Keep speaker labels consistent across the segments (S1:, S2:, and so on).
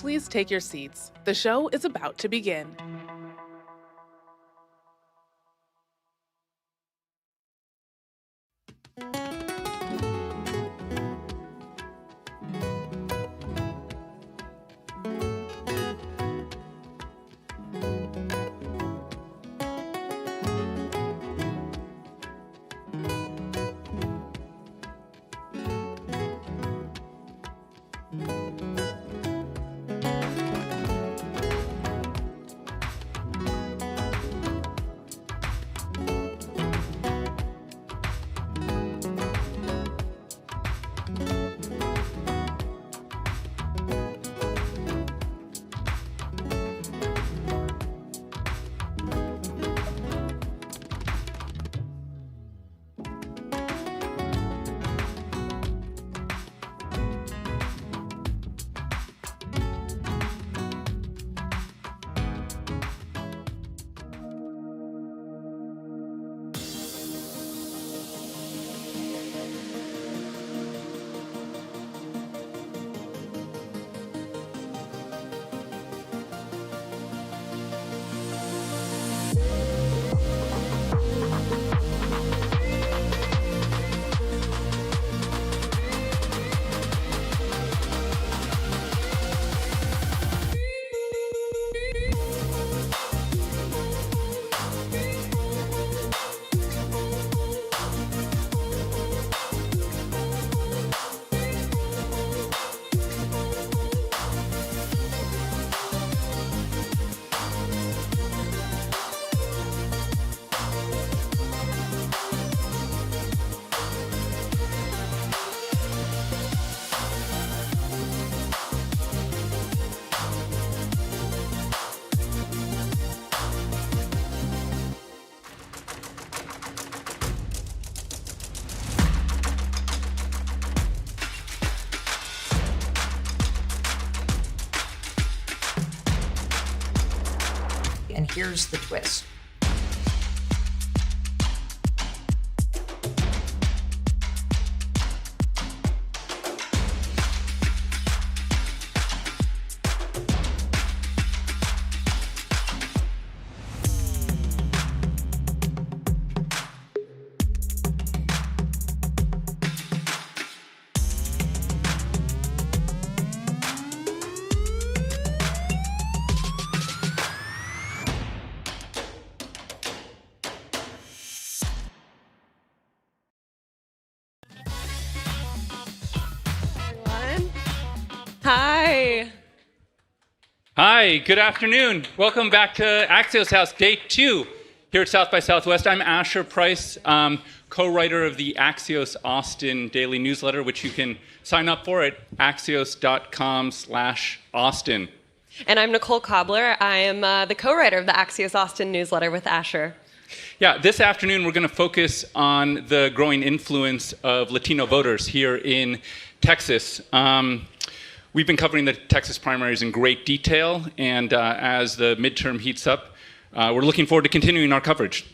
S1: please take your seats. The show is about to begin.
S2: And here's the twist.
S1: Hi.
S3: Hi, good afternoon. Welcome back to Axios House, day 2 here at South by Southwest. I'm Asher Price, co-writer of the Axios Austin daily newsletter, which you can sign up for at axios.com/Austin.
S4: And I'm Nicole Cobbler. I am the co-writer of the Axios Austin newsletter with Asher.
S3: Yeah, this afternoon we're going to focus on the growing influence of Latino voters here in Texas. We've been covering the Texas primaries in great detail, and as the midterm heats up, we're looking forward to continuing our coverage.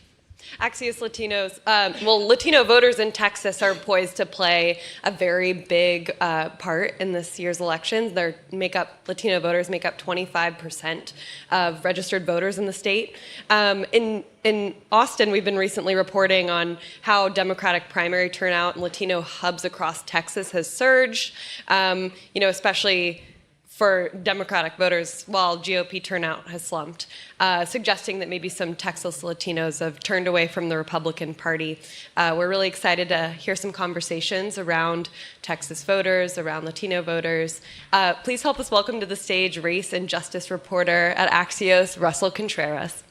S4: Axios Latinos, Latino voters in Texas are poised to play a very big part in this year's elections. Latino voters make up 25% of registered voters in the state. In Austin, we've been recently reporting on how Democratic primary turnout in Latino hubs across Texas has surged, especially for Democratic voters, while GOP turnout has slumped, suggesting that maybe some Texas Latinos have turned away from the Republican Party. We're really excited to hear some conversations around Texas voters, around Latino voters. Please help us welcome to the stage race and justice reporter at Axios, Russell Contreras.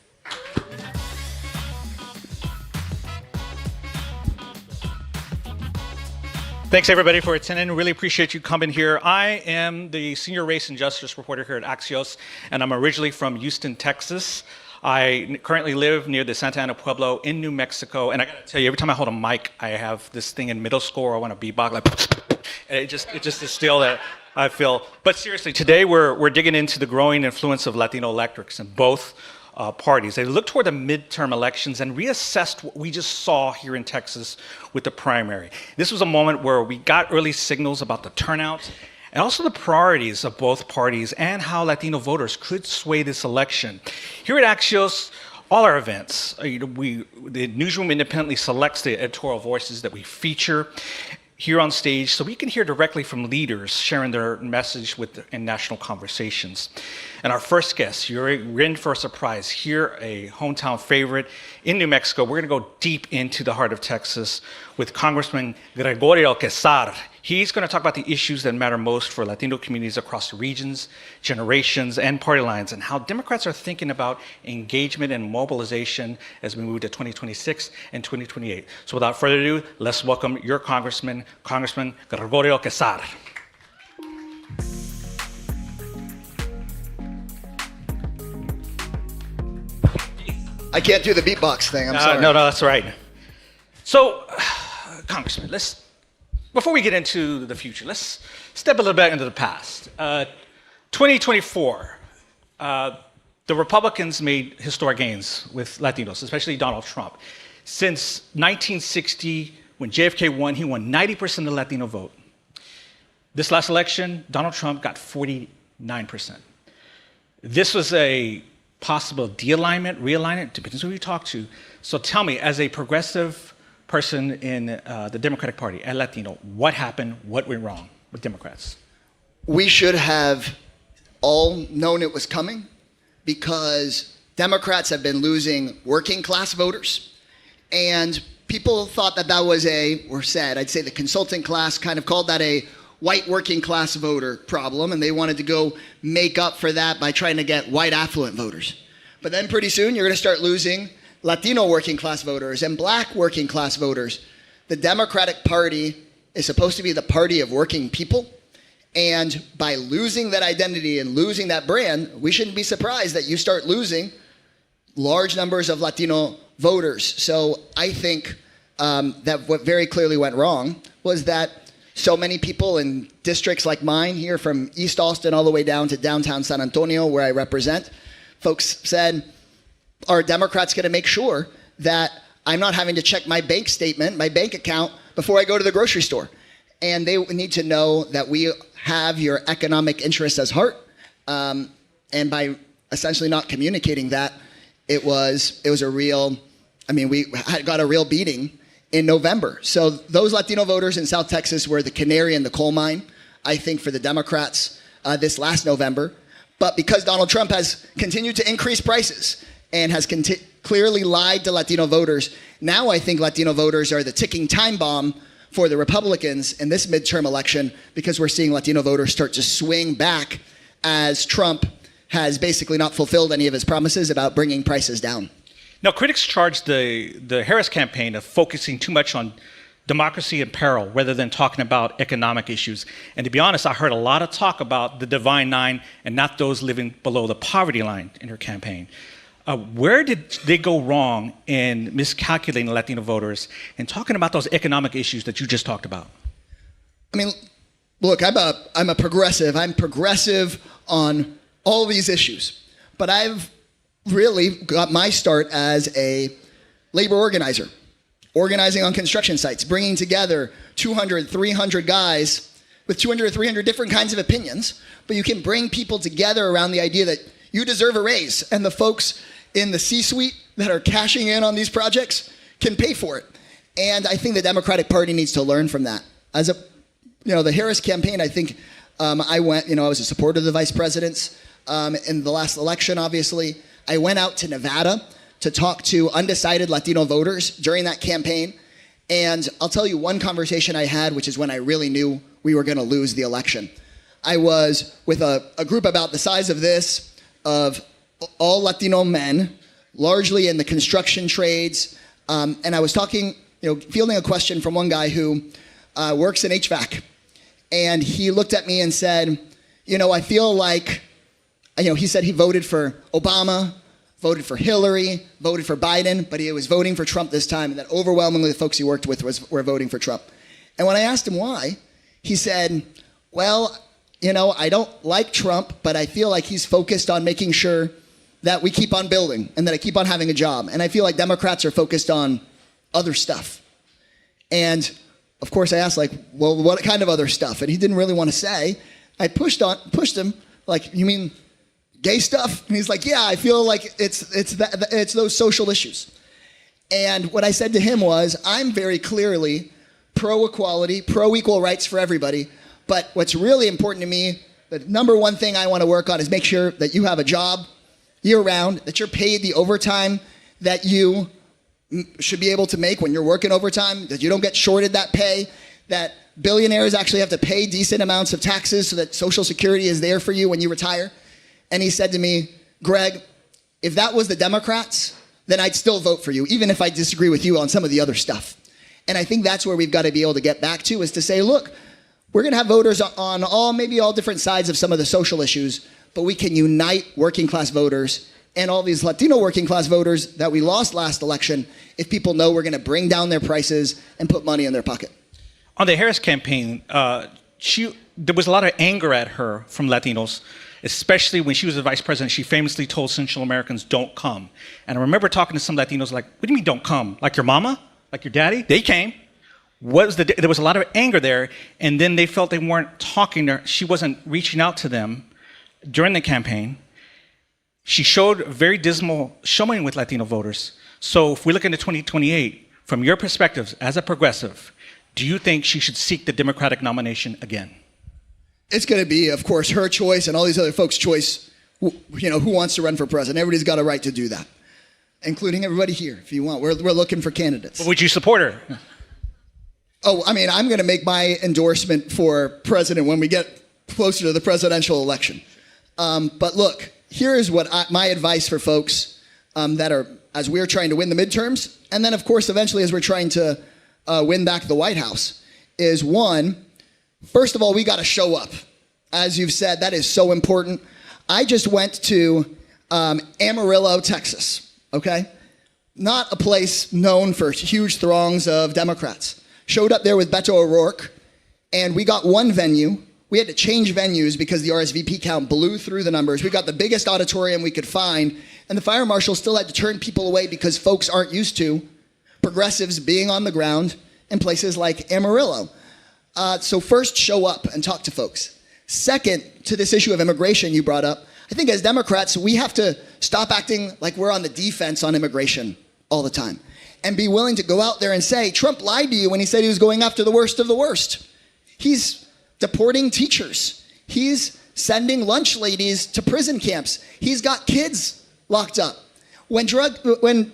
S5: Thanks, everybody, for attending. Really appreciate you coming here. I am the senior race and justice reporter here at Axios, and I'm originally from Houston, Texas. I currently live near the Santa Ana Pueblo in New Mexico, and I gotta tell you, every time I hold a mic, I have this thing in middle school where I want to beatbox, like, and it just is still that I feel. But seriously, today we're digging into the growing influence of Latino electorates in both parties. They looked toward the midterm elections and reassessed what we just saw here in Texas with the primary. This was a moment where we got early signals about the turnout and also the priorities of both parties and how Latino voters could sway this election. Here at Axios, all our events, the newsroom independently selects the editorial voices that we feature here on stage so we can hear directly from leaders sharing their message in national conversations. And our first guest, you're in for a surprise. Here, a hometown favorite in New Mexico. We're going to go deep into the heart of Texas with Congressman Gregorio Quesar. He's going to talk about the issues that matter most for Latino communities across the regions, generations, and party lines, and how Democrats are thinking about engagement and mobilization as we move to 2026 and 2028. So without further ado, let's welcome your Congressman Gregorio Quesar.
S6: I can't do the beatbox thing, I'm sorry.
S5: No, that's right. So, Congressman, before we get into the future, let's step a little bit into the past. 2024, the Republicans made historic gains with Latinos, especially Donald Trump. Since 1960, when JFK won, he won 90% of the Latino vote. This last election, Donald Trump got 49%. This was a possible de-alignment, realignment, depends on who you talk to. So tell me, as a progressive person in the Democratic Party, a Latino, what happened, what went wrong with Democrats?
S6: We should have all known it was coming because Democrats have been losing working class voters. And people thought that was I'd say the consultant class kind of called that a white working class voter problem, and they wanted to go make up for that by trying to get white affluent voters. But then pretty soon you're going to start losing Latino working class voters and black working class voters. The Democratic Party is supposed to be the party of working people, and by losing that identity and losing that brand, we shouldn't be surprised that you start losing large numbers of Latino voters. So I think that what very clearly went wrong was that so many people in districts like mine here from East Austin all the way down to downtown San Antonio, where I represent, folks said, are Democrats going to make sure that I'm not having to check my bank statement, my bank account, before I go to the grocery store? And they need to know that we have your economic interests at heart. And by essentially not communicating that, it was a real, we got a real beating in November. So those Latino voters in South Texas were the canary in the coal mine, I think, for the Democrats this last November. But because Donald Trump has continued to increase prices and has clearly lied to Latino voters, now I think Latino voters are the ticking time bomb for the Republicans in this midterm election, because we're seeing Latino voters start to swing back as Trump has basically not fulfilled any of his promises about bringing prices down.
S5: Now, critics charge the Harris campaign of focusing too much on democracy in peril rather than talking about economic issues. And to be honest, I heard a lot of talk about the Divine Nine and not those living below the poverty line in her campaign. Where did they go wrong in miscalculating Latino voters and talking about those economic issues that you just talked about?
S6: Look, I'm a progressive. I'm progressive on all these issues. But I've really got my start as a labor organizer, organizing on construction sites, bringing together 200, 300 guys with 200, 300 different kinds of opinions. But you can bring people together around the idea that you deserve a raise, and the folks in the C-suite that are cashing in on these projects can pay for it. And I think the Democratic Party needs to learn from that. As the Harris campaign, I think I was a supporter of the vice president's in the last election, obviously. I went out to Nevada to talk to undecided Latino voters during that campaign. And I'll tell you one conversation I had, which is when I really knew we were going to lose the election. I was with a group about the size of this, of all Latino men, largely in the construction trades. And I was talking, fielding a question from one guy who works in HVAC. And he looked at me and said, I feel like, he said he voted for Obama, voted for Hillary, voted for Biden, but he was voting for Trump this time, and that overwhelmingly the folks he worked with were voting for Trump. And when I asked him why, he said, well, I don't like Trump, but I feel like he's focused on making sure that we keep on building and that I keep on having a job. And I feel like Democrats are focused on other stuff. And of course I asked, well, what kind of other stuff? And he didn't really want to say. I pushed him, like, you mean gay stuff? And he's like, yeah, I feel like it's those social issues. And what I said to him was, I'm very clearly pro-equality, pro-equal rights for everybody, but what's really important to me, the number one thing I want to work on is make sure that you have a job year-round, that you're paid the overtime that you should be able to make when you're working overtime, that you don't get shorted that pay, that billionaires actually have to pay decent amounts of taxes so that Social Security is there for you when you retire. And he said to me, Greg, if that was the Democrats, then I'd still vote for you, even if I disagree with you on some of the other stuff. And I think that's where we've got to be able to get back to, is to say, look, we're going to have voters on maybe all different sides of some of the social issues, but we can unite working class voters and all these Latino working class voters that we lost last election if people know we're going to bring down their prices and put money in their pocket.
S5: On the Harris campaign, there was a lot of anger at her from Latinos, especially when she was the vice president. She famously told Central Americans, don't come. And I remember talking to some Latinos like, what do you mean don't come? Like your mama? Like your daddy? They came. There was a lot of anger there, and then they felt they weren't talking to her. She wasn't reaching out to them during the campaign. She showed a very dismal showing with Latino voters. So if we look into 2028, from your perspective as a progressive, do you think she should seek the Democratic nomination again?
S6: It's going to be, of course, her choice and all these other folks' choice, who wants to run for president. Everybody's got a right to do that, including everybody here, if you want. We're looking for candidates.
S5: But would you support her?
S6: Oh, I mean, I'm going to make my endorsement for president when we get closer to the presidential election. But look, here is what my advice for folks that are, as we're trying to win the midterms, and then, of course, eventually as we're trying to win back the White House, is one, first of all, we got to show up. As you've said, that is so important. I just went to Amarillo, Texas, okay? Not a place known for huge throngs of Democrats. Showed up there with Beto O'Rourke, and we got one venue. We had to change venues because the RSVP count blew through the numbers. We got the biggest auditorium we could find, and the fire marshal still had to turn people away because folks aren't used to progressives being on the ground in places like Amarillo. So first, show up and talk to folks. Second, to this issue of immigration you brought up, I think as Democrats, we have to stop acting like we're on the defense on immigration all the time and be willing to go out there and say, Trump lied to you when he said he was going after the worst of the worst. He's deporting teachers. He's sending lunch ladies to prison camps. He's got kids locked up. When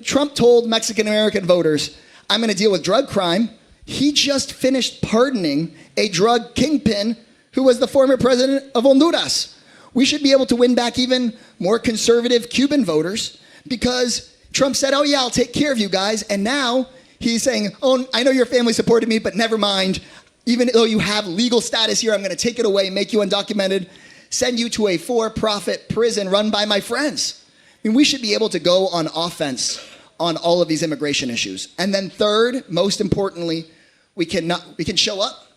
S6: Trump told Mexican-American voters, I'm going to deal with drug crime, he just finished pardoning a drug kingpin who was the former president of Honduras. We should be able to win back even more conservative Cuban voters because Trump said, oh yeah, I'll take care of you guys. And now he's saying, oh, I know your family supported me, but never mind. Even though you have legal status here, I'm going to take it away, make you undocumented, send you to a for-profit prison run by my friends. I mean, we should be able to go on offense on all of these immigration issues. And then third, most importantly, we can show up.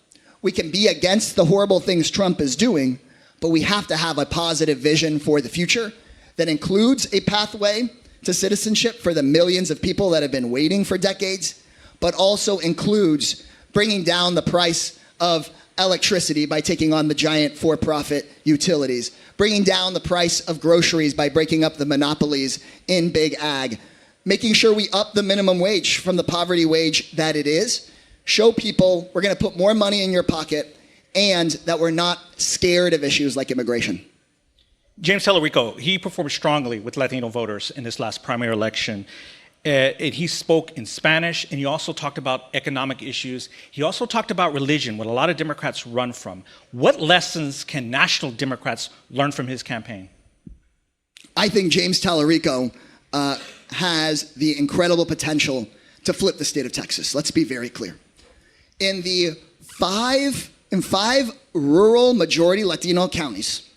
S6: We can be against the horrible things Trump is doing, but we have to have a positive vision for the future that includes a pathway to citizenship for the millions of people that have been waiting for decades, but also includes bringing down the price of electricity by taking on the giant for-profit utilities, bringing down the price of groceries by breaking up the monopolies in big ag, making sure we up the minimum wage from the poverty wage that it is, show people we're going to put more money in your pocket, and that we're not scared of issues like immigration.
S5: James Tellerico, he performed strongly with Latino voters in this last primary election. And he spoke in Spanish, and he also talked about economic issues. He also talked about religion, what a lot of Democrats run from. What lessons can national Democrats learn from his campaign?
S6: I think James Tellerico has the incredible potential to flip the state of Texas. Let's be very clear. In five rural majority Latino counties,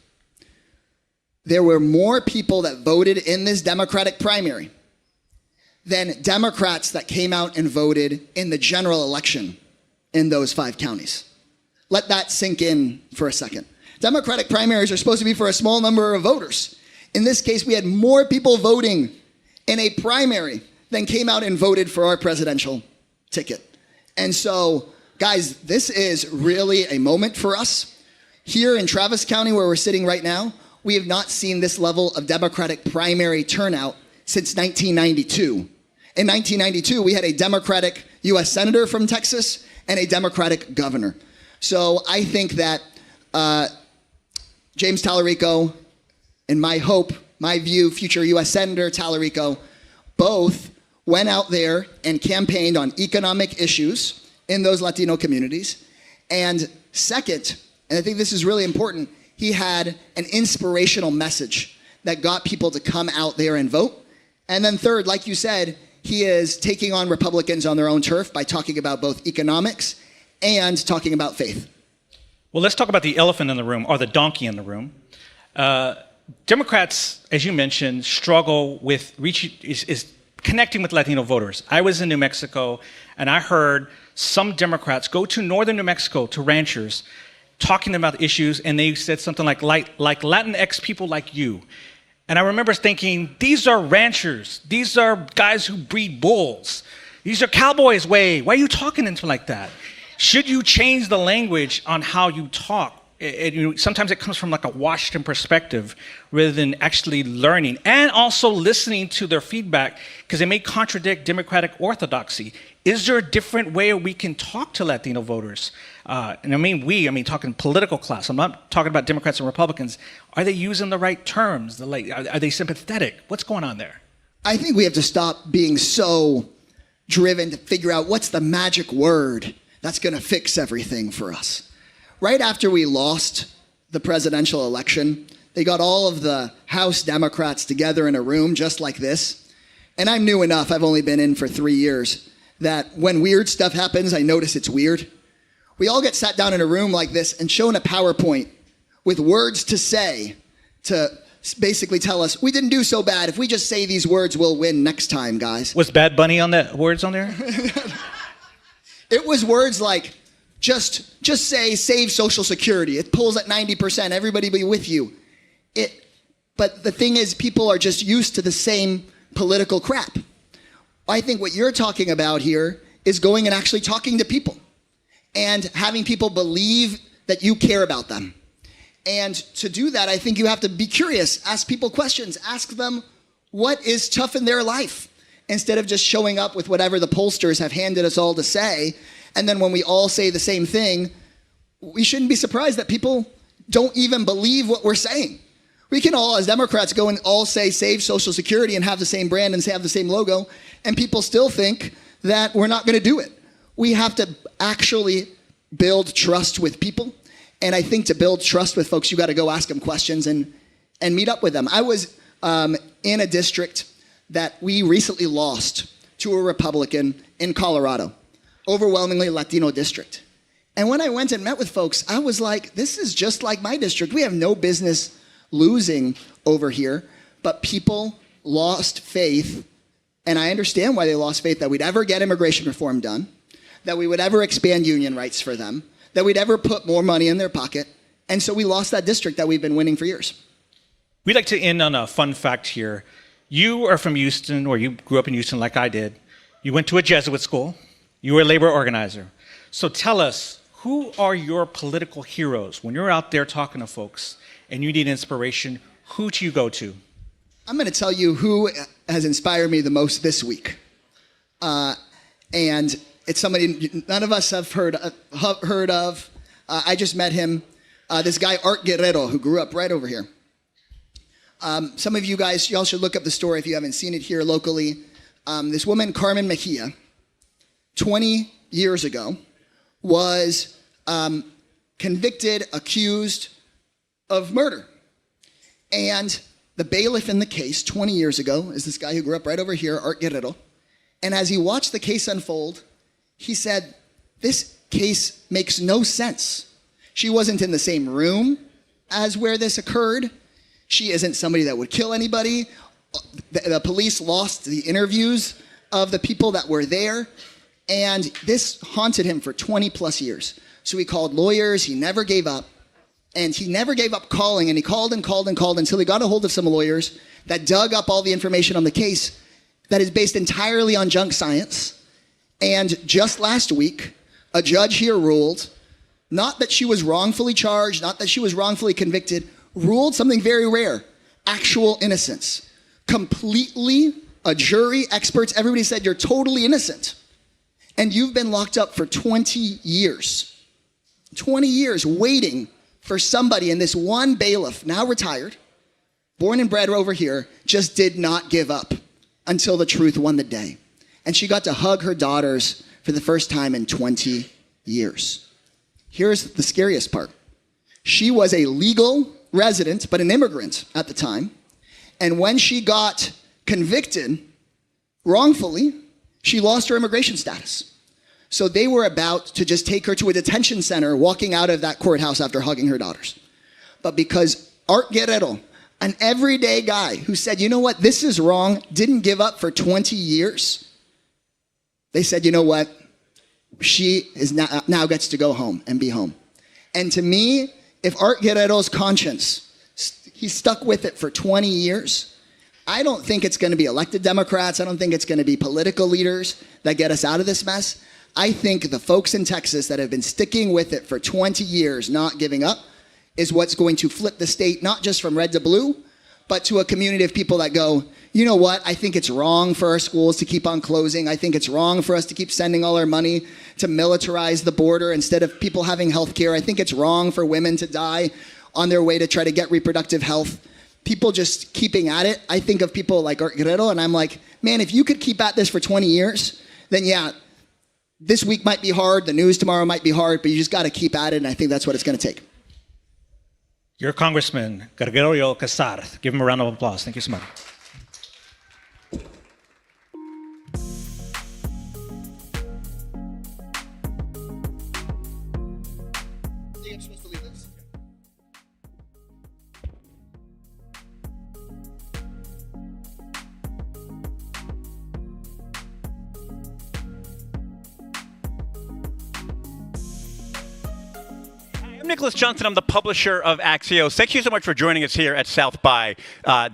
S6: there were more people that voted in this Democratic primary than Democrats that came out and voted in the general election in those 5 counties. Let that sink in for a second. Democratic primaries are supposed to be for a small number of voters. In this case, we had more people voting in a primary than came out and voted for our presidential ticket. And so, guys, this is really a moment for us. Here in Travis County, where we're sitting right now, we have not seen this level of Democratic primary turnout since 1992. In 1992, we had a Democratic U.S. Senator from Texas and a Democratic governor. So I think that James Tallarico and my view, future U.S. Senator Tallarico, both went out there and campaigned on economic issues in those Latino communities. And second, and I think this is really important, he had an inspirational message that got people to come out there and vote. And then third, like you said, he is taking on Republicans on their own turf by talking about both economics and talking about faith.
S5: Well, let's talk about the elephant in the room, or the donkey in the room. Democrats, as you mentioned, struggle with connecting with Latino voters. I was in New Mexico, and I heard some Democrats go to northern New Mexico, to ranchers, talking about issues, and they said something like Latinx people like you. And I remember thinking, these are ranchers. These are guys who breed bulls. These are cowboys. Why are you talking to them like that? Should you change the language on how you talk? Sometimes it comes from like a Washington perspective rather than actually learning and also listening to their feedback, because it may contradict democratic orthodoxy. Is there a different way we can talk to Latino voters? And I mean talking political class. I'm not talking about Democrats and Republicans. Are they using the right terms? Are they sympathetic? What's going on there?
S6: I think we have to stop being so driven to figure out what's the magic word that's going to fix everything for us. Right after we lost the presidential election, they got all of the House Democrats together in a room just like this. And I'm new enough, I've only been in for 3 years, that when weird stuff happens, I notice it's weird. We all get sat down in a room like this and shown a PowerPoint with words to say to basically tell us, we didn't do so bad. If we just say these words, we'll win next time, guys.
S5: Was Bad Bunny on that words on there?
S6: It was words like, just say save Social Security. It pulls at 90%. Everybody be with you. But the thing is, people are just used to the same political crap. I think what you're talking about here is going and actually talking to people and having people believe that you care about them. And to do that, I think you have to be curious, ask people questions, ask them what is tough in their life, instead of just showing up with whatever the pollsters have handed us all to say. And then when we all say the same thing, we shouldn't be surprised that people don't even believe what we're saying. We can all, as Democrats, go and all say save Social Security and have the same brand and have the same logo, and people still think that we're not going to do it. We have to actually build trust with people. And I think to build trust with folks, you got to go ask them questions and meet up with them. I was in a district that we recently lost to a Republican in Colorado, overwhelmingly Latino district. And when I went and met with folks, I was like, this is just like my district. We have no business losing over here, but people lost faith, and I understand why they lost faith, that we'd ever get immigration reform done, that we would ever expand union rights for them, that we'd ever put more money in their pocket, and so we lost that district that we've been winning for years.
S5: We'd like to end on a fun fact here. You are from Houston, or you grew up in Houston like I did. You went to a Jesuit school. You were a labor organizer. So tell us, who are your political heroes? When you're out there talking to folks and you need inspiration, who do you go to?
S6: I'm going to tell you who has inspired me the most this week. And it's somebody none of us have heard of. I just met him, this guy, Art Guerrero, who grew up right over here. Some of you guys, y'all should look up the story if you haven't seen it here locally. This woman, Carmen Mejia, 20 years ago, was convicted, accused of murder. And the bailiff in the case 20 years ago is this guy who grew up right over here, Art Guerrero. And as he watched the case unfold, he said, this case makes no sense. She wasn't in the same room as where this occurred. She isn't somebody that would kill anybody. The police lost the interviews of the people that were there. And this haunted him for 20 plus years. So he called lawyers, he never gave up. And he never gave up calling, and he called and called and called until he got a hold of some lawyers that dug up all the information on the case that is based entirely on junk science. And just last week, a judge here ruled not that she was wrongfully charged, not that she was wrongfully convicted, ruled something very rare, actual innocence. Completely, a jury, experts, everybody said you're totally innocent. And you've been locked up for 20 years. 20 years waiting for somebody, and this one bailiff, now retired, born and bred over here, just did not give up until the truth won the day. And she got to hug her daughters for the first time in 20 years. Here's the scariest part. She was a legal resident, but an immigrant at the time. And when she got convicted wrongfully, she lost her immigration status. So they were about to just take her to a detention center walking out of that courthouse after hugging her daughters. But because Art Guerrero, an everyday guy who said, you know what, this is wrong, didn't give up for 20 years, they said, you know what, she is now gets to go home and be home. And to me, if Art Guerrero's conscience, he stuck with it for 20 years, I don't think it's going to be elected Democrats. I don't think it's going to be political leaders that get us out of this mess. I think the folks in Texas that have been sticking with it for 20 years, not giving up, is what's going to flip the state, not just from red to blue, but to a community of people that go, you know what, I think it's wrong for our schools to keep on closing. I think it's wrong for us to keep sending all our money to militarize the border instead of people having health care. I think it's wrong for women to die on their way to try to get reproductive health. People just keeping at it. I think of people like Art Guerrero, and I'm like, man, if you could keep at this for 20 years, then yeah, this week might be hard, the news tomorrow might be hard, but you just got to keep at it, and I think that's what it's going to take.
S5: Your Congressman, Gregorio Casar. Give him a round of applause. Thank you so much.
S7: Nicholas Johnson. I'm the publisher of Axios. Thank you so much for joining us here at South by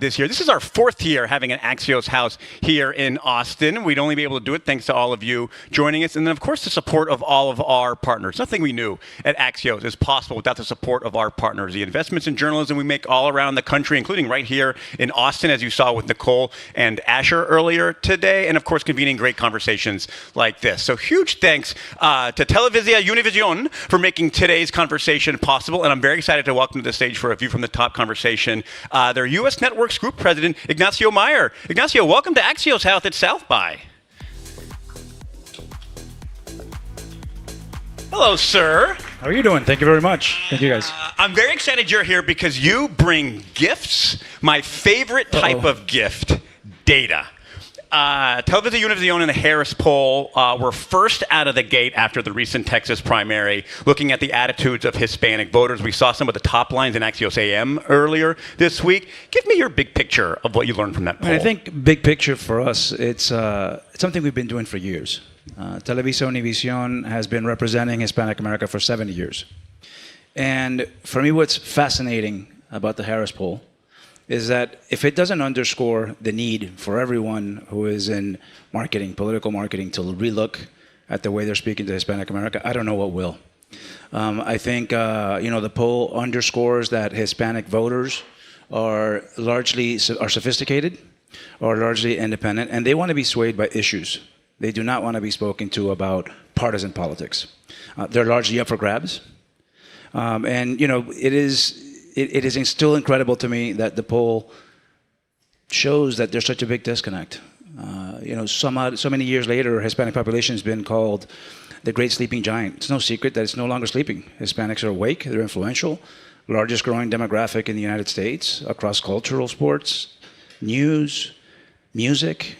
S7: this year. This is our 4th year having an Axios House here in Austin. We'd only be able to do it thanks to all of you joining us. And then, of course, the support of all of our partners. Nothing we do at Axios is possible without the support of our partners. The investments in journalism we make all around the country, including right here in Austin, as you saw with Nicole and Asher earlier today. And, of course, convening great conversations like this. So huge thanks to Televisa Univision for making today's conversation possible, and I'm very excited to welcome to the stage for a view from the top conversation their U.S. Networks Group President, Ignacio Meyer. Ignacio, welcome to Axios House at South by. Hello, sir.
S8: How are you doing? Thank you very much. Thank you, guys.
S7: I'm very excited you're here because you bring gifts, my favorite type of gift, data. Televisa Univision and the Harris poll were first out of the gate after the recent Texas primary, looking at the attitudes of Hispanic voters. We saw some of the top lines in Axios AM earlier this week. Give me your big picture of what you learned from that poll.
S8: I think big picture for us, it's something we've been doing for years. Televisa Univision has been representing Hispanic America for 70 years. And for me, what's fascinating about the Harris poll is that if it doesn't underscore the need for everyone who is in marketing, political marketing, to relook at the way they're speaking to Hispanic America, I don't know what will. I think the poll underscores that Hispanic voters are sophisticated, are largely independent, and they want to be swayed by issues. They do not want to be spoken to about partisan politics. They're largely up for grabs, It is still incredible to me that the poll shows that there's such a big disconnect. So many years later, Hispanic population has been called the great sleeping giant. It's no secret that it's no longer sleeping. Hispanics are awake, they're influential, largest growing demographic in the United States across cultural, sports, news, music,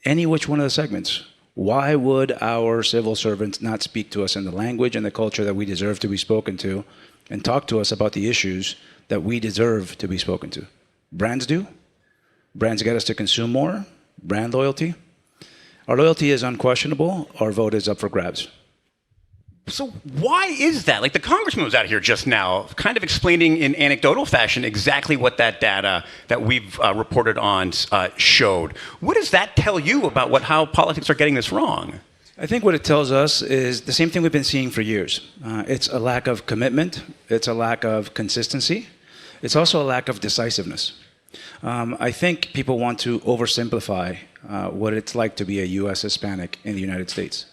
S8: any which one of the segments. Why would our civil servants not speak to us in the language and the culture that we deserve to be spoken to and talk to us about the issues that we deserve to be spoken to? Brands do. Brands get us to consume more. Brand loyalty. Our loyalty is unquestionable. Our vote is up for grabs.
S7: So why is that? Like, the congressman was out here just now kind of explaining in anecdotal fashion exactly what that data that we've reported on showed. What does that tell you about how politics are getting this wrong?
S8: I think what it tells us is the same thing we've been seeing for years. It's a lack of commitment. It's a lack of consistency. It's also a lack of decisiveness. I think people want to oversimplify what it's like to be a U.S. Hispanic in the United States.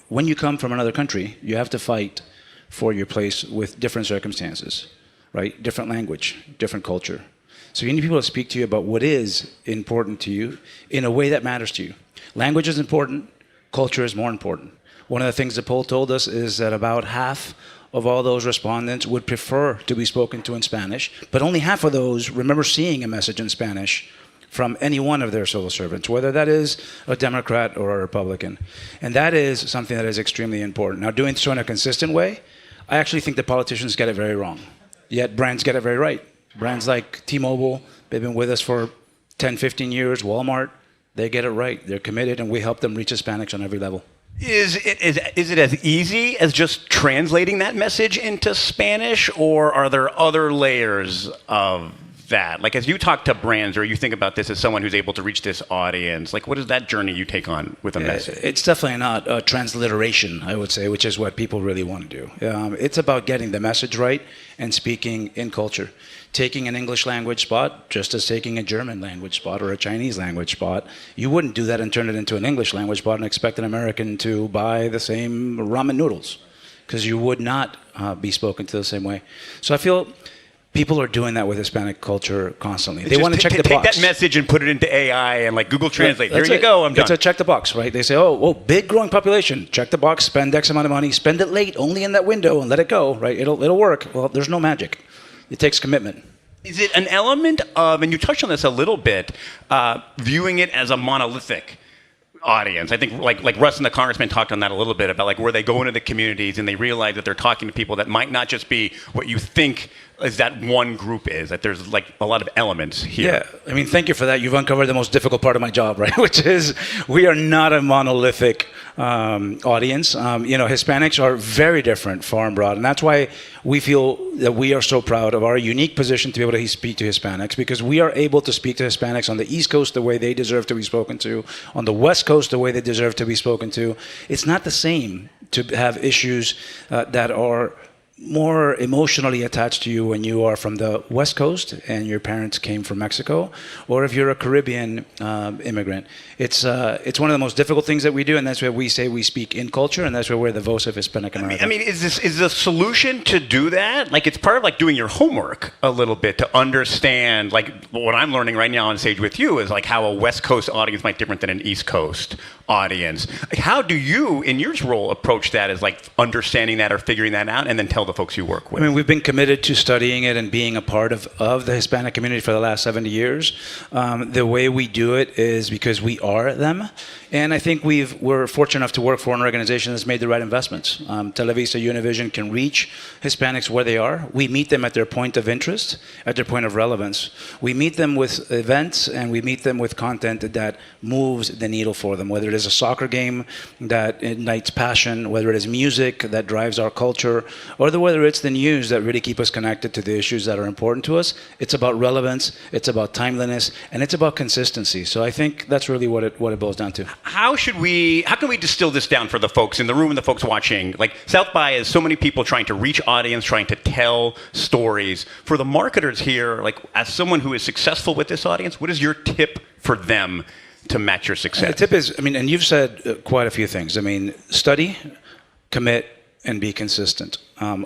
S8: When you come from another country, you have to fight for your place with different circumstances, right? Different language, different culture. So you need people to speak to you about what is important to you in a way that matters to you. Language is important. Culture is more important. One of the things the poll told us is that about half of all those respondents would prefer to be spoken to in Spanish, but only half of those remember seeing a message in Spanish from any one of their civil servants, whether that is a Democrat or a Republican. And that is something that is extremely important. Now, doing so in a consistent way, I actually think the politicians get it very wrong, yet brands get it very right. Brands like T-Mobile, they've been with us for 10, 15 years, Walmart, they get it right. They're committed, and we help them reach Hispanics on every level.
S7: Is it as easy as just translating that message into Spanish, or are there other layers of that? Like, as you talk to brands, or you think about this as someone who's able to reach this audience, like, what is that journey you take on with a message?
S8: It's definitely not a transliteration, I would say, which is what people really want to do. It's about getting the message right and speaking in culture. Taking an English language spot, just as taking a German language spot or a Chinese language spot, you wouldn't do that and turn it into an English language spot and expect an American to buy the same ramen noodles, because you would not be spoken to the same way. So I feel people are doing that with Hispanic culture constantly. They want to check the box.
S7: Take that message and put it into AI and like Google Translate. Here you go, I'm done.
S8: It's a check the box, right? They say, oh, big growing population. Check the box, spend X amount of money, spend it late, only in that window, and let it go, right? It'll work. Well, there's no magic. It takes commitment.
S7: Is it an element of, and you touched on this a little bit, viewing it as a monolithic audience? I think like Russ and the congressman talked on that a little bit about like where they go into the communities and they realize that they're talking to people that might not just be what you think is that one group is, that there's like a lot of elements here.
S8: Yeah, I mean, thank you for that. You've uncovered the most difficult part of my job, right? Which is we are not a monolithic audience. Hispanics are very different, far and broad, and that's why we feel that we are so proud of our unique position to be able to speak to Hispanics, because we are able to speak to Hispanics on the East Coast the way they deserve to be spoken to, on the West Coast the way they deserve to be spoken to. It's not the same to have issues that are more emotionally attached to you when you are from the West Coast and your parents came from Mexico, or if you're a Caribbean immigrant. It's one of the most difficult things that we do, and that's where we say we speak in culture, and that's where we're the voice of Hispanic America.
S7: I mean, is the solution to do that? Like, it's part of like doing your homework a little bit to understand, like what I'm learning right now on stage with you is like how a West Coast audience might be different than an East Coast audience. Like, how do you, in your role, approach that as like understanding that or figuring that out, and then tell the folks you work with?
S8: I mean, we've been committed to studying it and being a part of the Hispanic community for the last 70 years. The way we do it is because we are them. And I think we're fortunate enough to work for an organization that's made the right investments. Televisa, Univision can reach Hispanics where they are. We meet them at their point of interest, at their point of relevance. We meet them with events, and we meet them with content that moves the needle for them, whether it is a soccer game that ignites passion, whether it is music that drives our culture, or whether it's the news that really keep us connected to the issues that are important to us. It's about relevance, it's about timeliness, and it's about consistency. So I think that's really what it boils down to.
S7: How can we distill this down for the folks in the room and the folks watching? Like, South by is so many people trying to reach audience, trying to tell stories. For the marketers here, like, as someone who is successful with this audience, what is your tip for them to match your success?
S8: The tip is, and you've said quite a few things. Study, commit, and be consistent.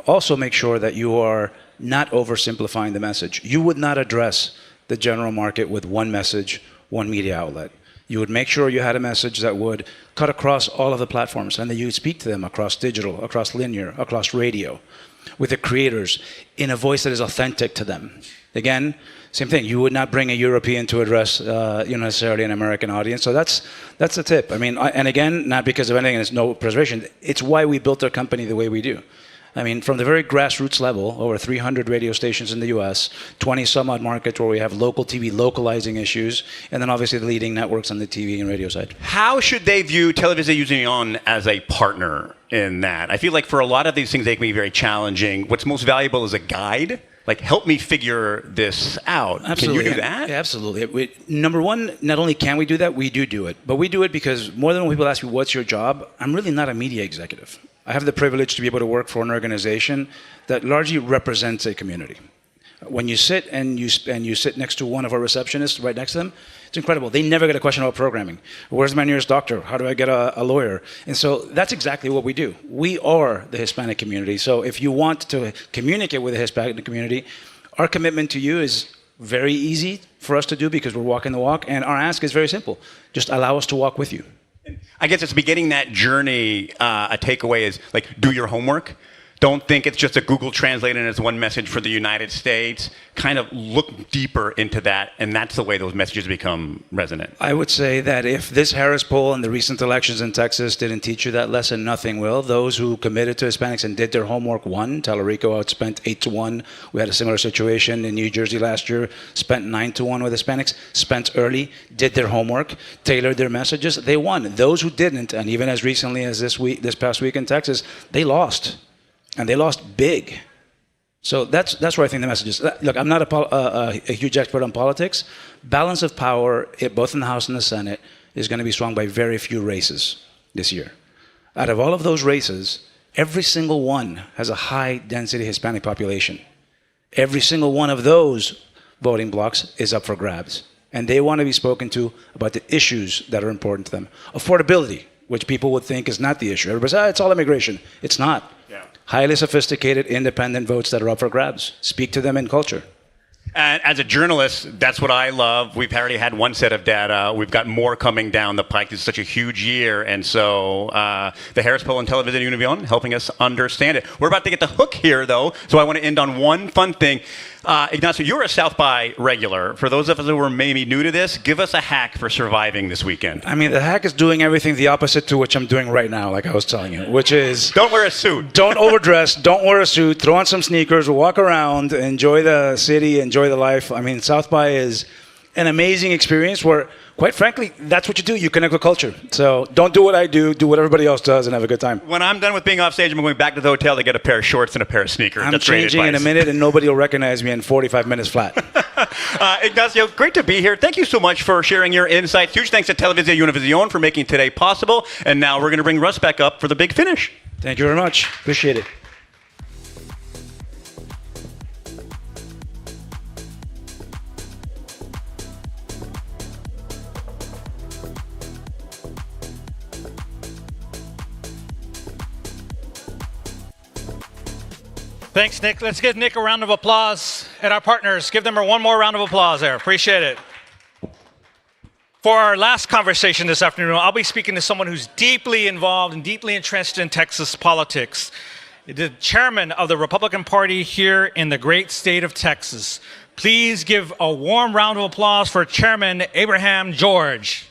S8: Also make sure that you are not oversimplifying the message. You would not address the general market with one message, one media outlet. You would make sure you had a message that would cut across all of the platforms, and that you would speak to them across digital, across linear, across radio, with the creators in a voice that is authentic to them. Again, same thing. You would not bring a European to address necessarily an American audience. So that's the tip. And again, not because of anything, and it's no preservation. It's why we built our company the way we do. From the very grassroots level, over 300 radio stations in the US, 20 some odd markets where we have local TV localizing issues, and then obviously the leading networks on the TV and radio side.
S7: How should they view Televisa Union as a partner in that? I feel like for a lot of these things, they can be very challenging. What's most valuable is a guide like, help me figure this out.
S8: Absolutely.
S7: Can you do that?
S8: Yeah, absolutely. Number one, not only can we do that, we do it. But we do it because more than when people ask me, what's your job? I'm really not a media executive. I have the privilege to be able to work for an organization that largely represents a community. When you sit and you sit next to one of our receptionists, right next to them, it's incredible. They never get a question about programming. Where's my nearest doctor? How do I get a lawyer? And so that's exactly what we do. We are the Hispanic community. So if you want to communicate with the Hispanic community, our commitment to you is very easy for us to do because we're walking the walk. And our ask is very simple. Just allow us to walk with you.
S7: I guess it's beginning that journey. A takeaway is like, do your homework. Don't think it's just a Google Translate and it's one message for the United States. Kind of look deeper into that, and that's the way those messages become resonant.
S8: I would say that if this Harris poll and the recent elections in Texas didn't teach you that lesson, nothing will. Those who committed to Hispanics and did their homework won. Tallarico outspent 8-1. We had a similar situation in New Jersey last year, spent 9-1 with Hispanics, spent early, did their homework, tailored their messages, they won. Those who didn't, and even as recently as this past week in Texas, they lost. And they lost big. So that's where I think the message is. Look, I'm not a huge expert on politics. Balance of power, both in the House and the Senate, is going to be swung by very few races this year. Out of all of those races, every single one has a high-density Hispanic population. Every single one of those voting blocks is up for grabs. And they want to be spoken to about the issues that are important to them. Affordability, which people would think is not the issue. Everybody says, it's all immigration. It's not.
S7: Yeah.
S8: Highly sophisticated, independent votes that are up for grabs. Speak to them in culture.
S7: And as a journalist, that's what I love. We've already had one set of data. We've got more coming down the pike. This is such a huge year. And so the Harris Poll and Television Univision helping us understand it. We're about to get the hook here, though. So I want to end on one fun thing. Ignacio, you're a South by regular. For those of us who are maybe new to this, give us a hack for surviving this weekend.
S8: I mean, the hack is doing everything the opposite to which I'm doing right now, like I was telling you, which is...
S7: Don't wear a suit.
S8: Don't overdress. Don't wear a suit. Throw on some sneakers. Walk around. Enjoy the city. Enjoy the life. I mean, South by is an amazing experience where, quite frankly, that's what you do. You connect with culture. So don't do what I do. Do what everybody else does and have a good time.
S7: When I'm done with being off stage, I'm going back to the hotel to get a pair of shorts and a pair of sneakers.
S8: I'm
S7: That's great
S8: changing in a
S7: advice.
S8: minute and nobody will recognize me in 45 minutes flat.
S7: Ignacio, great to be here. Thank you so much for sharing your insights. Huge thanks to Television Univision for making today possible. And now we're going to bring Russ back up for the big finish.
S8: Thank you very much. Appreciate it.
S5: Thanks, Nick. Let's give Nick a round of applause. And our partners, give them one more round of applause there. Appreciate it. For our last conversation this afternoon, I'll be speaking to someone who's deeply involved and deeply entrenched in Texas politics. The chairman of the Republican Party here in the great state of Texas. Please give a warm round of applause for Chairman Abraham George.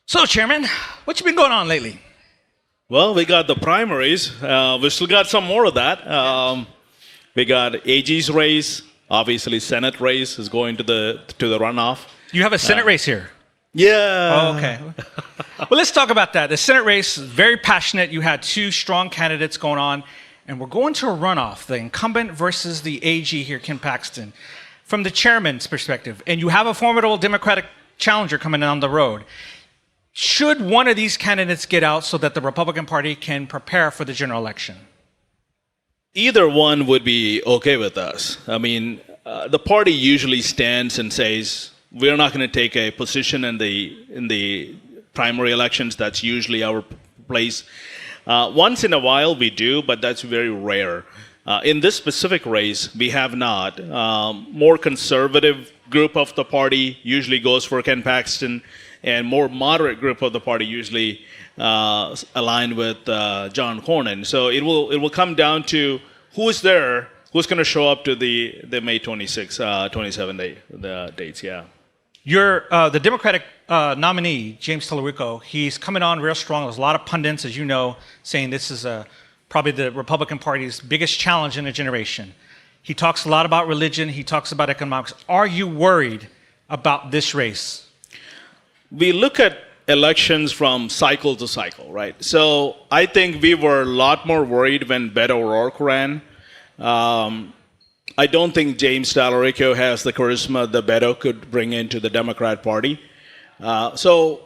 S5: So, Chairman, what's been going on lately?
S9: Well, we got the primaries. We still got some more of that. We got AG's race. Obviously, Senate race is going to the runoff.
S5: You have a Senate race here.
S9: Yeah.
S5: Oh, okay. Well, let's talk about that. The Senate race is very passionate. You had two strong candidates going on, and we're going to a runoff, the incumbent versus the AG here, Ken Paxton. From the chairman's perspective, and you have a formidable Democratic challenger coming down the road. Should one of these candidates get out so that the Republican Party can prepare for the general election?
S9: Either one would be okay with us. I mean, the party usually stands and says, we're not going to take a position in the primary elections. That's usually our place. Once in a while we do, but that's very rare. In this specific race, we have not. More conservative group of the party usually goes for Ken Paxton, and more moderate group of the party usually aligned with John Cornyn. So it will come down to who's there, who's going to show up to the May 26, 27 the dates. Yeah.
S5: The Democratic nominee, James Tallarico, he's coming on real strong. There's a lot of pundits, as you know, saying this is probably the Republican Party's biggest challenge in a generation. He talks a lot about religion. He talks about economics. Are you worried about this race?
S9: We look at elections from cycle to cycle, right? So I think we were a lot more worried when Beto O'Rourke ran. I don't think James Talarico has the charisma that Beto could bring into the Democrat Party. So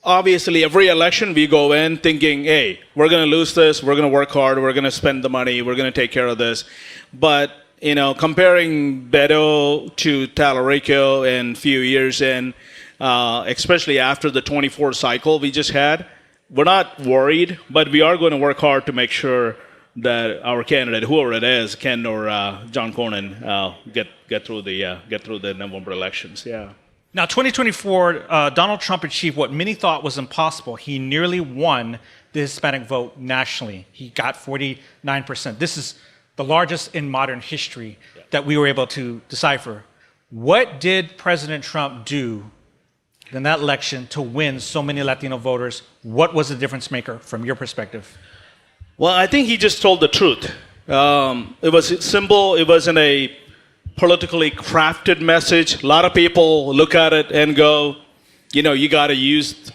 S9: obviously, every election we go in thinking, hey, we're going to lose this, we're going to work hard, we're going to spend the money, we're going to take care of this. But comparing Beto to Talarico in a few years in, especially after the 24 cycle we just had, we're not worried, but we are going to work hard to make sure that our candidate, whoever it is, Ken or John Cornyn, get through the November elections. Yeah.
S5: Now, 2024, Donald Trump achieved what many thought was impossible. He nearly won the Hispanic vote nationally. He got 49%. This is the largest in modern history that we were able to decipher. What did President Trump do in that election to win so many Latino voters? What was the difference maker from your perspective?
S9: Well, I think he just told the truth. It was simple. It wasn't a politically crafted message. A lot of people look at it and go, you got to use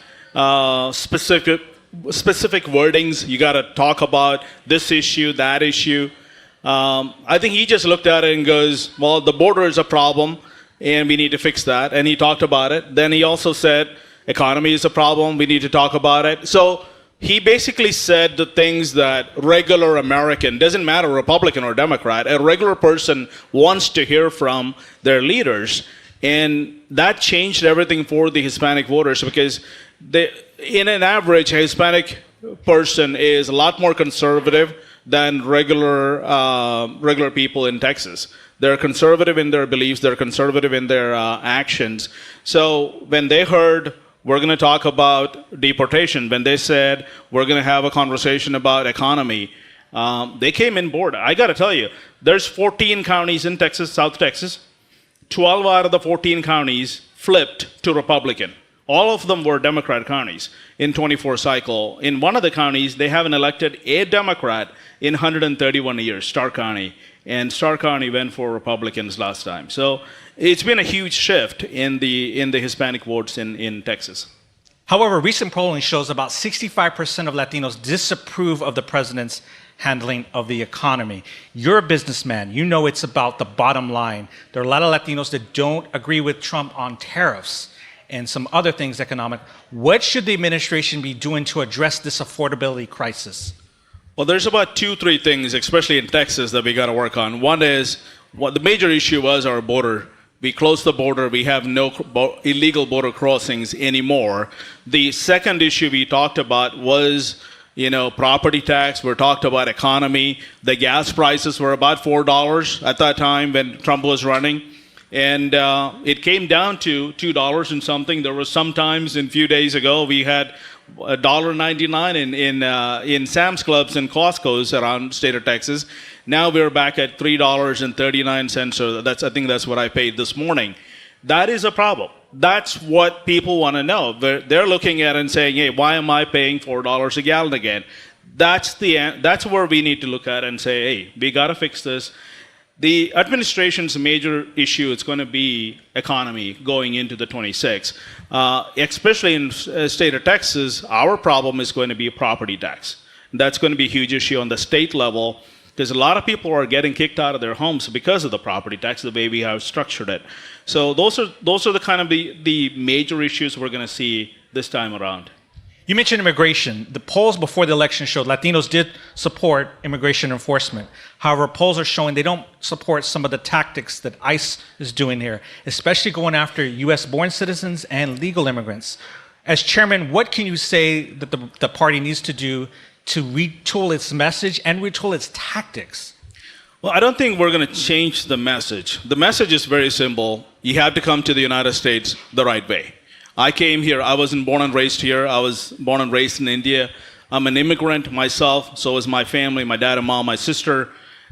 S9: specific wordings. You got to talk about this issue, that issue. I think he just looked at it and goes, well, the border is a problem, and we need to fix that. And he talked about it. Then he also said, economy is a problem. We need to talk about it. So he basically said the things that regular American, doesn't matter Republican or Democrat, a regular person wants to hear from their leaders. And that changed everything for the Hispanic voters because in an average, a Hispanic person is a lot more conservative than regular people in Texas. They're conservative in their beliefs, they're conservative in their actions. So when they heard we're going to talk about deportation, when they said we're going to have a conversation about economy, they came in board. I got to tell you, there's 14 counties in Texas, South Texas. 12 out of the 14 counties flipped to Republican. All of them were Democrat counties in 24 cycle. In one of the counties, they haven't elected a Democrat in 131 years, Starr County. And Starr County went for Republicans last time. So it's been a huge shift in the Hispanic votes in Texas.
S5: However, recent polling shows about 65% of Latinos disapprove of the president's handling of the economy. You're a businessman. You know it's about the bottom line. There are a lot of Latinos that don't agree with Trump on tariffs and some other things economic. What should the administration be doing to address this affordability crisis?
S9: Well, there's about 2-3 things, especially in Texas, that we got to work on. One is, the major issue was our border. We closed the border. We have no illegal border crossings anymore. The second issue we talked about was, property tax. We talked about economy. The gas prices were about $4 at that time when Trump was running. And it came down to $2 and something. There was sometimes, a few days ago, we had $1.99 in Sam's Clubs and Costco's around the state of Texas. Now we're back at $3.39. So I think that's what I paid this morning. That is a problem. That's what people want to know. They're looking at it and saying, hey, why am I paying $4 a gallon again? That's where we need to look at it and say, hey, we got to fix this. The administration's major issue is going to be economy going into the 26. Especially in the state of Texas, our problem is going to be property tax. That's going to be a huge issue on the state level because a lot of people are getting kicked out of their homes because of the property tax, the way we have structured it. So those are the kind of the major issues we're going to see this time around.
S5: You mentioned immigration. The polls before the election showed Latinos did support immigration enforcement. However, polls are showing they don't support some of the tactics that ICE is doing here, especially going after U.S.-born citizens and legal immigrants. As chairman, what can you say that the party needs to do to retool its message and retool its tactics?
S9: Well, I don't think we're going to change the message. The message is very simple. You have to come to the United States the right way. I came here. I wasn't born and raised here. I was born and raised in India. I'm an immigrant myself. So is my family, my dad and mom, my sister.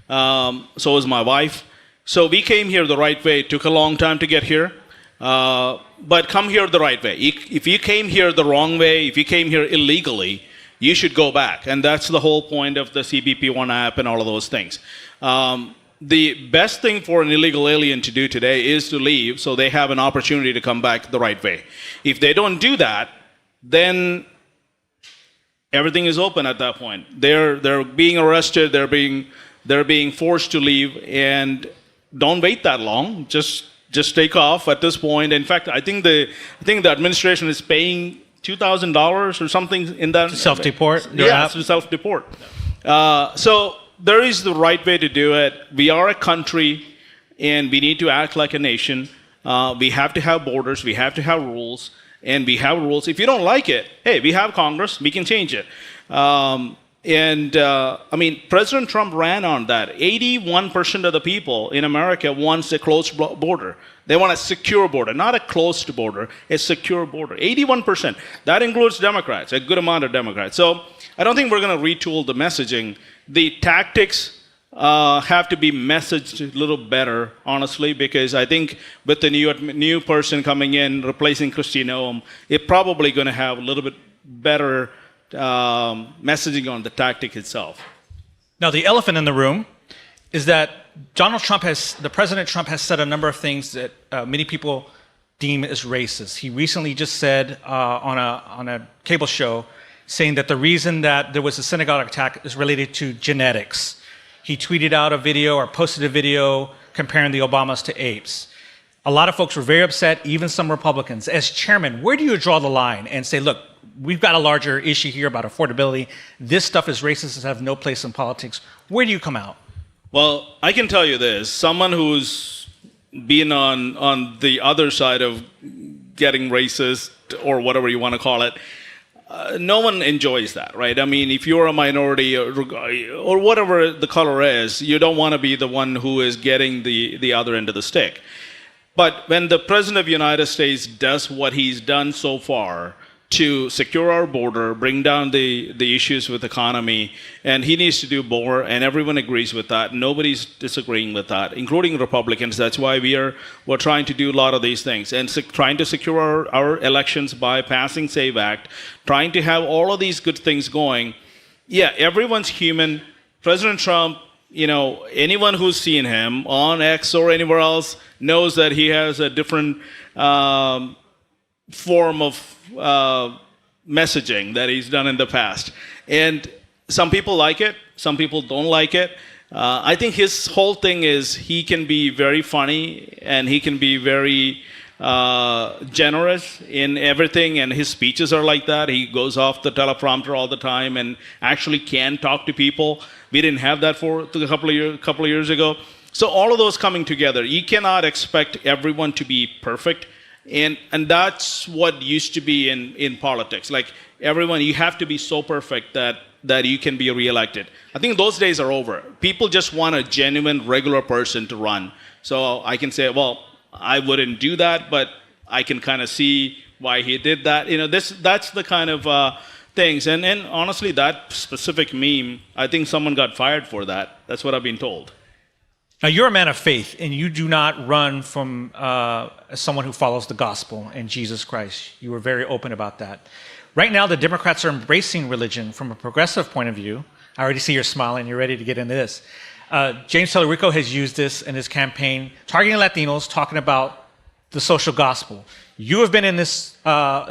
S9: So is my wife. So we came here the right way. It took a long time to get here. But come here the right way. If you came here the wrong way, if you came here illegally, you should go back. And that's the whole point of the CBP One app and all of those things. the best thing for an illegal alien to do today is to leave so they have an opportunity to come back the right way. If they don't do that, then everything is open at that point. They're being arrested, they're being forced to leave, and don't wait that long. Just take off at this point. In fact, I think the administration is paying $2,000 or something in that.
S5: Self-deport?
S9: Yeah, to self-deport. So there is the right way to do it. We are a country, and we need to act like a nation. We have to have borders. We have to have rules. And we have rules. If you don't like it, hey, we have Congress. We can change it. President Trump ran on that. 81% of the people in America wants a closed border. They want a secure border, not a closed border, a secure border. 81%. That includes Democrats, a good amount of Democrats. So I don't think we're going to retool the messaging. The tactics have to be messaged a little better, honestly, because I think with the new person coming in, replacing Kristi Noem, it's probably going to have a little bit better messaging on the tactic itself.
S5: Now, the elephant in the room is that President Trump has said a number of things that many people deem as racist. He recently just said on a cable show, saying that the reason that there was a synagogue attack is related to genetics. He tweeted out a video or posted a video comparing the Obamas to apes. A lot of folks were very upset, even some Republicans. As chairman, where do you draw the line and say, look, we've got a larger issue here about affordability. This stuff is racist and have no place in politics. Where do you come out?
S9: Well, I can tell you this. Someone who's been on the other side of getting racist, or whatever you want to call it, no one enjoys that, right? I mean, if you're a minority or whatever the color is, you don't want to be the one who is getting the other end of the stick. But when the President of the United States does what he's done so far to secure our border, bring down the issues with the economy, and he needs to do more, and everyone agrees with that. Nobody's disagreeing with that, including Republicans. That's why we're trying to do a lot of these things, and trying to secure our elections by passing SAVE Act, trying to have all of these good things going. Yeah, everyone's human. President Trump, anyone who's seen him on X or anywhere else knows that he has a different form of messaging that he's done in the past. And some people like it, some people don't like it. I think his whole thing is he can be very funny and he can be very generous in everything, and his speeches are like that. He goes off the teleprompter all the time and actually can talk to people. We didn't have that for a couple of years ago. So all of those coming together, you cannot expect everyone to be perfect. And that's what used to be in politics. Like everyone, you have to be so perfect that you can be reelected. I think those days are over. People just want a genuine, regular person to run. So I can say, well, I wouldn't do that, but I can kind of see why he did that. That's the kind of things. And honestly, that specific meme, I think someone got fired for that. That's what I've been told.
S5: Now, you're a man of faith, and you do not run from someone who follows the gospel and Jesus Christ. You were very open about that. Right now, the Democrats are embracing religion from a progressive point of view. I already see you're smiling. You're ready to get into this. James Tallarico has used this in his campaign, targeting Latinos, talking about the social gospel. You have been in this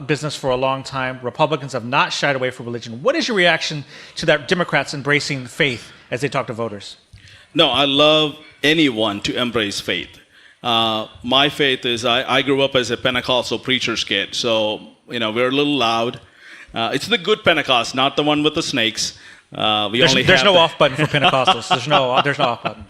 S5: business for a long time. Republicans have not shied away from religion. What is your reaction to that Democrats embracing faith as they talk to voters?
S9: No, I love anyone to embrace faith. My faith is I grew up as a Pentecostal preacher's kid, so we're a little loud. It's the good Pentecost, not the one with the snakes.
S5: There's no off button for Pentecostals. There's no off button.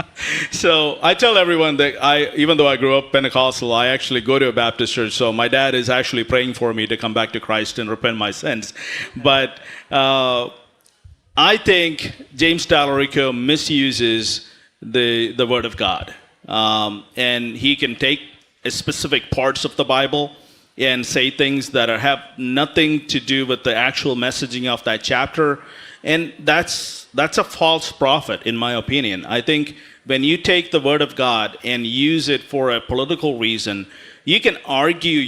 S9: So I tell everyone that even though I grew up Pentecostal, I actually go to a Baptist church. So my dad is actually praying for me to come back to Christ and repent my sins. But I think James Tallarico misuses the Word of God. And he can take specific parts of the Bible and say things that have nothing to do with the actual messaging of that chapter. And that's a false prophet, in my opinion. I think when you take the Word of God and use it for a political reason, you can argue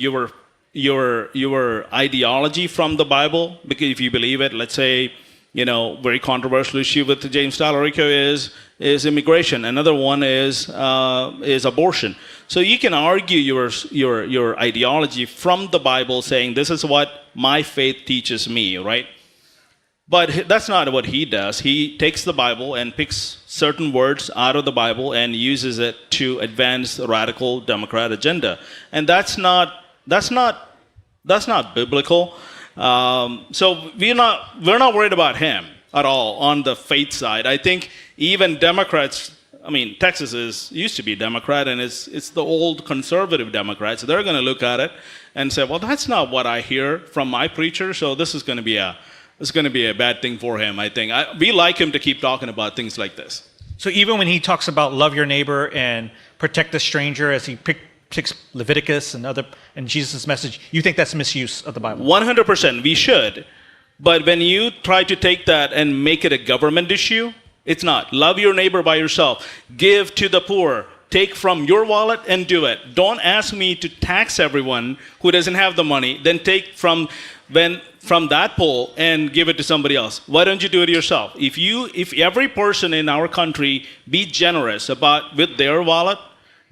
S9: your ideology from the Bible, because if you believe it, let's say very controversial issue with James Talarico is immigration. Another one is abortion. So you can argue your ideology from the Bible, saying this is what my faith teaches me, right? But that's not what he does. He takes the Bible and picks certain words out of the Bible and uses it to advance the radical Democrat agenda, and that's not biblical. So we're not worried about him at all on the faith side. I think even Democrats. I mean, Texas used to be Democrat, and it's the old conservative Democrats. They're going to look at it and say, well, that's not what I hear from my preacher, so this is going to be a bad thing for him, I think. We like him to keep talking about things like this.
S5: So even when he talks about love your neighbor and protect the stranger, as he picks Leviticus and Jesus' message, you think that's misuse of the Bible?
S9: 100%, we should. But when you try to take that and make it a government issue, it's not. Love your neighbor by yourself. Give to the poor. Take from your wallet and do it. Don't ask me to tax everyone who doesn't have the money, then take from that pool and give it to somebody else. Why don't you do it yourself? If every person in our country be generous with their wallet,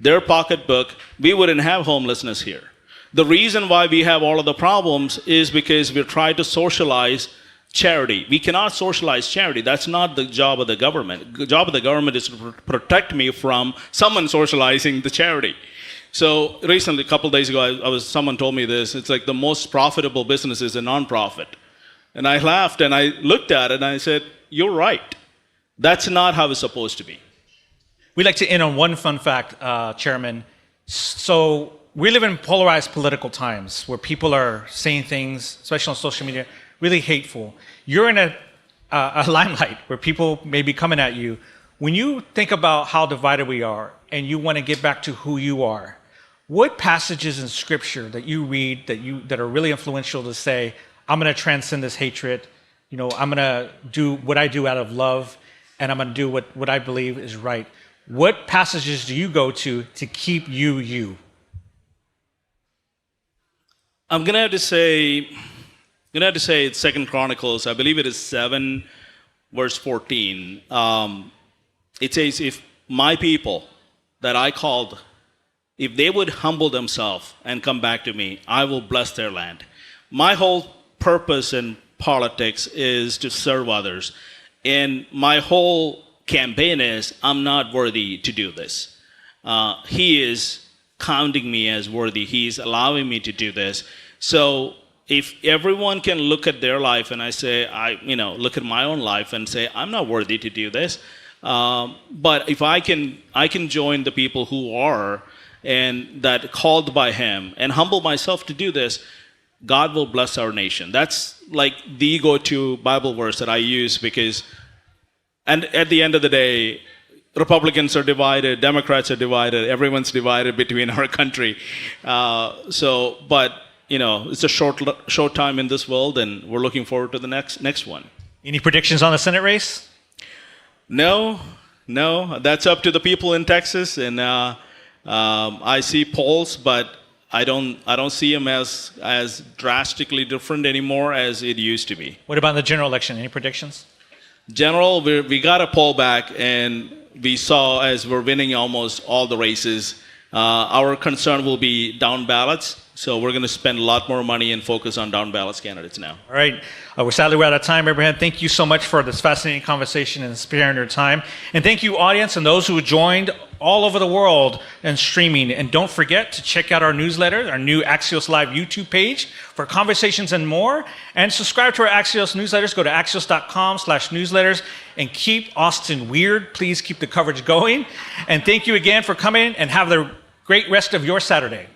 S9: their pocketbook, we wouldn't have homelessness here. The reason why we have all of the problems is because we're trying to socialize charity. We cannot socialize charity. That's not the job of the government. The job of the government is to protect me from someone socializing the charity. So recently, a couple of days ago, someone told me this. It's like the most profitable business is a nonprofit. And I laughed and I looked at it and I said, you're right. That's not how it's supposed to be.
S5: We'd like to end on one fun fact, Chairman. So we live in polarized political times where people are saying things, especially on social media, really hateful. You're in a limelight where people may be coming at you. When you think about how divided we are and you want to get back to who you are, what passages in Scripture that you read that are really influential to say, I'm going to transcend this hatred, I'm going to do what I do out of love, and I'm going to do what I believe is right? What passages do you go to keep you?
S9: I'm going to have to say it's 2 Chronicles, I believe it is 7, verse 14. It says, if my people that I called, if they would humble themselves and come back to me, I will bless their land. My whole purpose in politics is to serve others. And my whole campaign is, I'm not worthy to do this. He is counting me as worthy. He's allowing me to do this. So if everyone can look at their life and I say, look at my own life and say, I'm not worthy to do this. But if I can join the people who are and that called by him and humble myself to do this, God will bless our nation. That's like the go-to Bible verse that I use because, and at the end of the day, Republicans are divided, Democrats are divided, everyone's divided between our country. But it's a short time in this world, and we're looking forward to the next one.
S5: Any predictions on the Senate race?
S9: No, that's up to the people in Texas, and I see polls, but I don't see them as drastically different anymore as it used to be.
S5: What about the general election? Any predictions?
S9: General, we got a poll back, and we saw as we're winning almost all the races. Our concern will be down ballots. So we're going to spend a lot more money and focus on down ballots candidates now.
S5: All right. We're out of time, Abraham. Thank you so much for this fascinating conversation and sparing your time. And thank you, audience, and those who joined all over the world and streaming. And don't forget to check out our newsletter, our new Axios Live YouTube page for conversations and more. And subscribe to our Axios newsletters. Go to axios.com/newsletters and keep Austin weird. Please keep the coverage going. And thank you again for coming, and have the great rest of your Saturday.